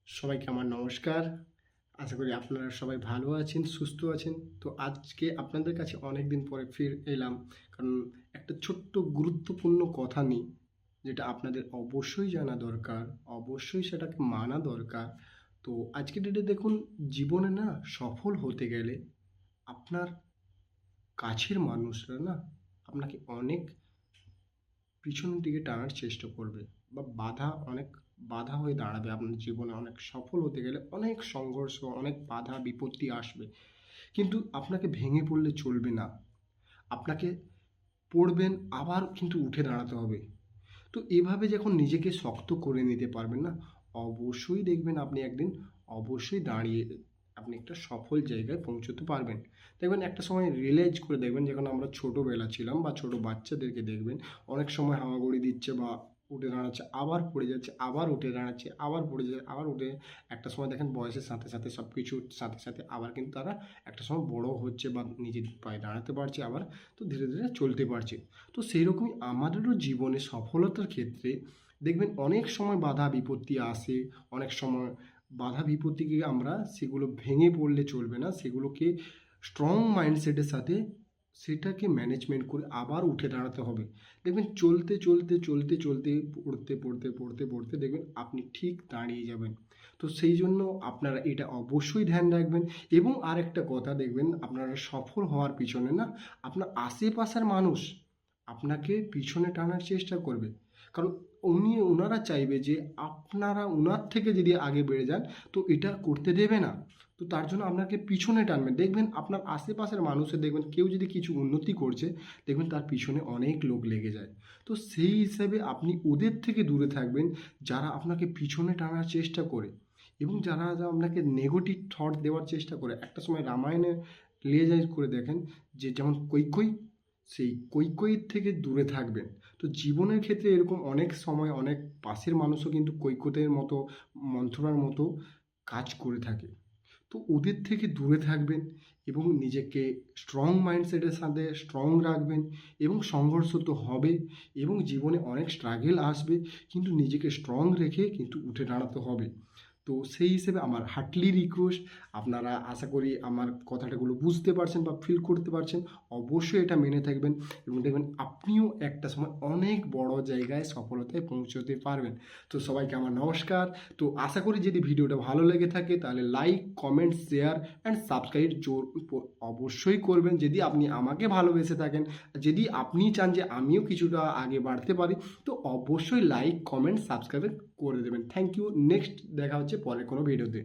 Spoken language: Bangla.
সবাইকে আমার নমস্কার। আশা করি আপনারা সবাই ভালো আছেন, সুস্থ আছেন। তো আজকে আপনাদের কাছে অনেকদিন পরে ফির এলাম। কারণ একটা ছোট্ট গুরুত্বপূর্ণ কথা নিয়ে, যেটা আপনাদের অবশ্যই জানা দরকার, অবশ্যই সেটাকে মানা দরকার। তো আজকের ডেটে দেখুন, জীবনে না সফল হতে গেলে আপনার কাছের মানুষরা না আপনাকে অনেক পিছনের দিকে টানার চেষ্টা করবে, বা অনেক বাধা হয়ে দাঁড়াবে। আপনার জীবনে অনেক সফল হতে গেলে অনেক সংঘর্ষ, অনেক বাধা বিপত্তি আসবে। কিন্তু আপনাকে ভেঙে পড়লে চলবে না। আপনাকে পড়বেন, আবার কিন্তু উঠে দাঁড়াতে হবে। তো এভাবে যখন নিজেকে শক্ত করে নিতে পারবেন না, অবশ্যই দেখবেন আপনি একদিন অবশ্যই দাঁড়িয়ে আপনি একটা সফল জায়গায় পৌঁছতে পারবেন। দেখবেন একটা সময় রিয়েলাইজ করে দেখবেন, যখন আমরা ছোটোবেলা ছিলাম বা ছোটো বাচ্চাদেরকে দেখবেন, অনেক সময় হামাগুড়ি দিচ্ছে বা উঠে দাঁড়াচ্ছে, আবার পড়ে যাচ্ছে, আবার উঠে দাঁড়াচ্ছে, আবার পড়ে যাচ্ছে, আবার উঠে। একটা সময় দেখেন বয়সের সাথে সাথে সব কিছুর সাথে সাথে আবার কিন্তু তারা একটা সময় বড় হচ্ছে বা নিজের পায়ে দাঁড়াতে পারছে, আবার তো ধীরে ধীরে চলতে পারছে। তো সেই রকমই আমাদেরও জীবনে সফলতার ক্ষেত্রে দেখবেন অনেক সময় বাধা বিপত্তি আসে। অনেক সময় বাধা বিপত্তিকে আমরা সেগুলো ভেঙে পড়লে চলবে না, সেগুলোকে স্ট্রং মাইন্ডসেটের সাথে সেটাকে ম্যানেজমেন্ট করে আবার উঠে দাঁড়াতে হবে। দেখবেন চলতে চলতে চলতে চলতে পড়তে পড়তে পড়তে পড়তে দেখবেন আপনি ঠিক দাঁড়িয়ে যাবেন। তো সেই জন্য আপনারা এটা অবশ্যই ধ্যান রাখবেন। এবং আরেকটা কথা দেখবেন, আপনারা সফল হওয়ার পিছনে না আপনার আশেপাশের মানুষ আপনাকে পিছনে টানার চেষ্টা করবে। কারণ ওনারা চাইবে যে আপনারা ওনার থেকে যদি আগে বেড়ে যান, তো এটা করতে দেবে না। তো তার জন্য আপনাকে পিছনে টানবে। দেখবেন আপনার আশেপাশের মানুষের, দেখবেন কেউ যদি কিছু উন্নতি করছে, দেখবেন তার পিছনে অনেক লোক লেগে যায়। তো সেই হিসাবে আপনি ওদের থেকে দূরে থাকবেন, যারা আপনাকে পিছনে টানার চেষ্টা করে এবং যারা আপনাকে নেগেটিভ থট দেওয়ার চেষ্টা করে। একটা সময় রামায়ণে রিয়েলাইজ করে দেখেন যে, যেমন কৈকেয়ী, সেই কৈকেয়ীর থেকে দূরে থাকবেন। তো জীবনের ক্ষেত্রে এরকম অনেক সময় অনেক পাশের মানুষও কিন্তু কৈকেয়ীর মতো, মন্থরার মতো কাজ করে থাকে। তো ওদের থেকে দূরে থাকবেন এবং নিজেকে স্ট্রং মাইন্ডসেটের সাথে স্ট্রং রাখবেন। এবং সংঘর্ষ তো হবে এবং জীবনে অনেক স্ট্রাগল আসবে, কিন্তু নিজেকে স্ট্রং রেখে কিন্তু উঠে দাঁড়াতে হবে। তো সেই হিসেবে আমার হার্টলি রিকোয়েস্ট, আপনারা আশা করি আমার কথাটাগুলো বুঝতে পারছেন বা ফিল করতে পারছেন। অবশ্যই এটা মেনে থাকবেন এবং দেখবেন আপনিও একটা সময় অনেক বড় জায়গায় সফলতায় পৌঁছতে পারবেন। তো সবাইকে আমার নমস্কার। তো আশা করি যদি ভিডিওটা ভালো লেগে থাকে, তাহলে like, comment, share and subscribe অবশ্যই করবেন যদি আপনি আমাকে ভালোবেসে থাকেন। যদি আপনি চান যে আমিও কিছুটা আগে বাড়তে পারি, তো অবশ্যই লাইক, কমেন্ট, সাবস্ক্রাইব করে দেবেন। Thank you. নেক্সট দেখা হচ্ছে পরের কোনো ভিডিওতে।